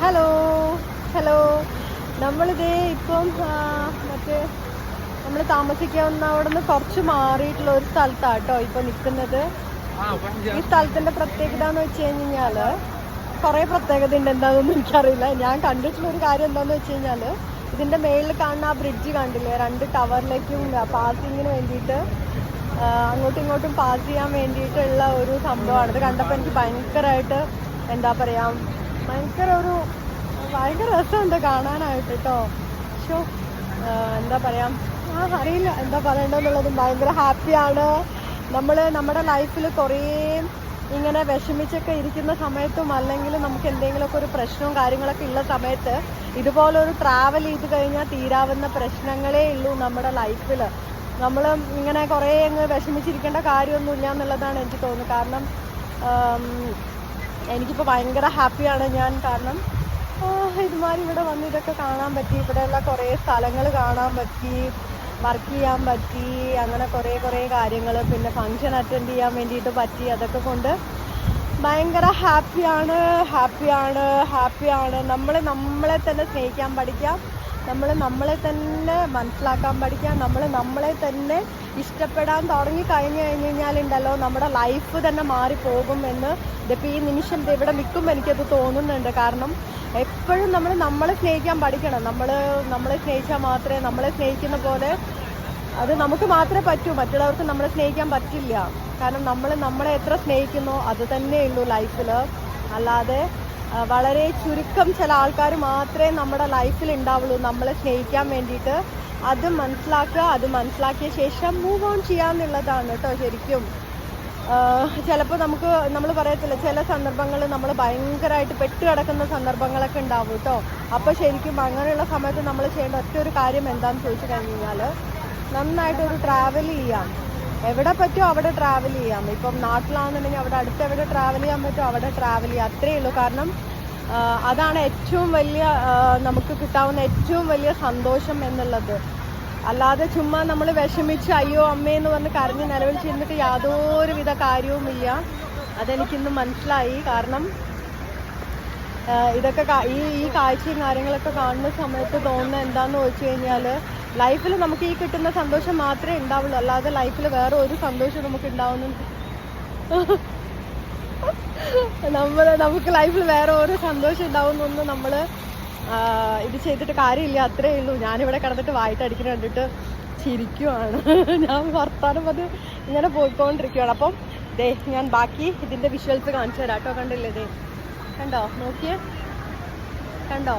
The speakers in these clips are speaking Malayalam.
Hello hello. നമ്മളിതേ ഇപ്പം മറ്റേ നമ്മൾ താമസിക്കാവുന്ന അവിടെ നിന്ന് കുറച്ച് മാറിയിട്ടുള്ള ഒരു സ്ഥലത്താണ് കേട്ടോ ഇപ്പൊ നിൽക്കുന്നത്. ഈ സ്ഥലത്തിന്റെ പ്രത്യേകത എന്ന് വെച്ച് കഴിഞ്ഞാൽ കുറേ പ്രത്യേകത ഉണ്ട്. എന്താണെന്നൊന്നും എനിക്കറിയില്ല. ഞാൻ കണ്ടിട്ടുള്ള ഒരു കാര്യം എന്താണെന്ന് വെച്ച് കഴിഞ്ഞാൽ ഇതിന്റെ മേളിൽ കാണുന്ന ആ ബ്രിഡ്ജ് കണ്ടില്ലേ, 2 ടവറിലേക്കും പാസിങ്ങിന് വേണ്ടിയിട്ട് അങ്ങോട്ടും ഇങ്ങോട്ടും പാസ് ചെയ്യാൻ വേണ്ടിയിട്ടുള്ള ഒരു സംഭവമാണ്. ഇത് കണ്ടപ്പോൾ എനിക്ക് ഭയങ്കരമായിട്ട് എന്താ പറയാ, ഭയങ്കര രസമുണ്ട് കാണാനായിട്ട് കേട്ടോ. പക്ഷേ എന്താ പറയാ, അറിയില്ല എന്താ പറയണ്ടെന്നുള്ളതും. ഭയങ്കര ഹാപ്പിയാണ്. നമ്മൾ നമ്മുടെ ലൈഫിൽ കുറേ ഇങ്ങനെ വിഷമിച്ചൊക്കെ ഇരിക്കുന്ന സമയത്തും അല്ലെങ്കിൽ നമുക്ക് എന്തെങ്കിലുമൊക്കെ ഒരു പ്രശ്നവും കാര്യങ്ങളൊക്കെ ഉള്ള സമയത്ത് ഇതുപോലൊരു ട്രാവൽ ചെയ്ത് കഴിഞ്ഞാൽ തീരാവുന്ന പ്രശ്നങ്ങളേ ഉള്ളൂ നമ്മുടെ ലൈഫിൽ. നമ്മൾ ഇങ്ങനെ കുറേ അങ്ങ് വിഷമിച്ചിരിക്കേണ്ട കാര്യമൊന്നുമില്ല എന്നുള്ളതാണ് എനിക്ക് തോന്നുന്നത്. കാരണം എനിക്കിപ്പോൾ ഭയങ്കര ഹാപ്പിയാണ് ഞാൻ. കാരണം ഇതുമാതിരി ഇവിടെ വന്ന് ഇതൊക്കെ കാണാൻ പറ്റി, ഇവിടെയുള്ള കുറേ സ്ഥലങ്ങൾ കാണാൻ പറ്റി, വർക്ക് ചെയ്യാൻ പറ്റി, അങ്ങനെ കുറേ കാര്യങ്ങൾ, പിന്നെ ഫങ്ഷൻ അറ്റൻഡ് ചെയ്യാൻ വേണ്ടിയിട്ട് പറ്റി. അതൊക്കെ കൊണ്ട് ഭയങ്കര ഹാപ്പിയാണ്. നമ്മളെ തന്നെ സ്നേഹിക്കാൻ പഠിക്കാം, നമ്മളെ തന്നെ മനസ്സിലാക്കാൻ പഠിക്കാം, നമ്മളെ തന്നെ ഇഷ്ടപ്പെടാൻ തുടങ്ങി കഴിഞ്ഞു കഴിഞ്ഞാലുണ്ടല്ലോ നമ്മുടെ ലൈഫ് തന്നെ മാറിപ്പോകും എന്ന് ഇതിപ്പോൾ ഈ നിമിഷം ഇവിടെ നിൽക്കുമ്പോൾ എനിക്കത് തോന്നുന്നുണ്ട്. കാരണം എപ്പോഴും നമ്മളെ സ്നേഹിക്കാൻ പഠിക്കണം. നമ്മളെ സ്നേഹിച്ചാൽ മാത്രമേ, നമ്മളെ സ്നേഹിക്കുന്ന പോലെ അത് നമുക്ക് മാത്രമേ പറ്റൂ. മറ്റുള്ളവർക്ക് നമ്മളെ സ്നേഹിക്കാൻ പറ്റില്ല. കാരണം നമ്മളെ എത്ര സ്നേഹിക്കുന്നോ അത് തന്നെ ഉള്ളൂ ലൈഫിൽ. അല്ലാതെ വളരെ ചുരുക്കം ചില ആൾക്കാർ മാത്രമേ നമ്മുടെ ലൈഫിൽ ഉണ്ടാവുള്ളൂ നമ്മളെ സ്നേഹിക്കാൻ വേണ്ടിയിട്ട്. അത് മനസ്സിലാക്കിയ ശേഷം മൂവ് ഓൺ ചെയ്യാന്നുള്ളതാണ് കേട്ടോ ശരിക്കും. ചിലപ്പോൾ നമ്മൾ പറയത്തില്ല, ചില സന്ദർഭങ്ങളിൽ നമ്മൾ ഭയങ്കരമായിട്ട് പെട്ട് കിടക്കുന്ന സന്ദർഭങ്ങളൊക്കെ ഉണ്ടാവും കേട്ടോ. അപ്പോൾ ശരിക്കും അങ്ങനെയുള്ള സമയത്ത് നമ്മൾ ചെയ്യേണ്ട ഒറ്റ ഒരു കാര്യം എന്താണെന്ന് ചോദിച്ചു കഴിഞ്ഞാൽ നന്നായിട്ടൊരു ട്രാവൽ ചെയ്യാം. എവിടെ പറ്റുമോ അവിടെ ട്രാവൽ ചെയ്യാം. ഇപ്പം നാട്ടിലാണെന്നുണ്ടെങ്കിൽ അവിടെ അടുത്ത് എവിടെ ട്രാവൽ ചെയ്യാൻ പറ്റുമോ അവിടെ ട്രാവൽ ചെയ്യാം. അത്രയേ ഉള്ളൂ. കാരണം അതാണ് ഏറ്റവും വലിയ നമുക്ക് കിട്ടാവുന്ന ഏറ്റവും വലിയ സന്തോഷം എന്നുള്ളത്. അല്ലാതെ ചുമ്മാ നമ്മൾ വിഷമിച്ച് അയ്യോ അമ്മയെന്ന് പറഞ്ഞ് കരഞ്ഞ് നിലവിളിച്ച് ഇരുന്നിട്ട് യാതൊരുവിധ കാര്യവുമില്ല. അതെനിക്കിന്ന് മനസ്സിലായി. കാരണം ഇതൊക്കെ ഈ കാഴ്ചയും കാര്യങ്ങളൊക്കെ കാണുന്ന സമയത്ത് തോന്നുന്നത് എന്താണെന്ന് വെച്ച് കഴിഞ്ഞാൽ ലൈഫിൽ നമുക്ക് ഈ കിട്ടുന്ന സന്തോഷം മാത്രമേ ഉണ്ടാവുള്ളൂ. അല്ലാതെ ലൈഫിൽ വേറെ ഒരു സന്തോഷം നമുക്ക് നമുക്ക് ലൈഫിൽ വേറെ ഒരു സന്തോഷം ഉണ്ടാവുന്നൊന്നും നമ്മൾ ഇത് ചെയ്തിട്ട് കാര്യമില്ല. അത്രേ ഉള്ളൂ. ഞാനിവിടെ കിടന്നിട്ട് വായിട്ടടിക്കുന്ന കണ്ടിട്ട് ചിരിക്കുവാണ്. ഞാൻ വർത്താനം അത് ഇങ്ങനെ പോയിക്കൊണ്ടിരിക്കുകയാണ്. അപ്പം ദേ ഞാൻ ബാക്കി ഇതിൻ്റെ വിഷ്വൽസ് കാണിച്ചു തരാം കേട്ടോ. കണ്ടില്ലേ, ദേ കണ്ടോ, നോക്കിയേ, കണ്ടോ.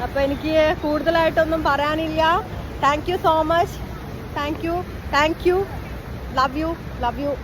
അപ്പോൾ എനിക്ക് കൂടുതലായിട്ടൊന്നും പറയാനില്ല. Thank you so much. Thank you. Love you.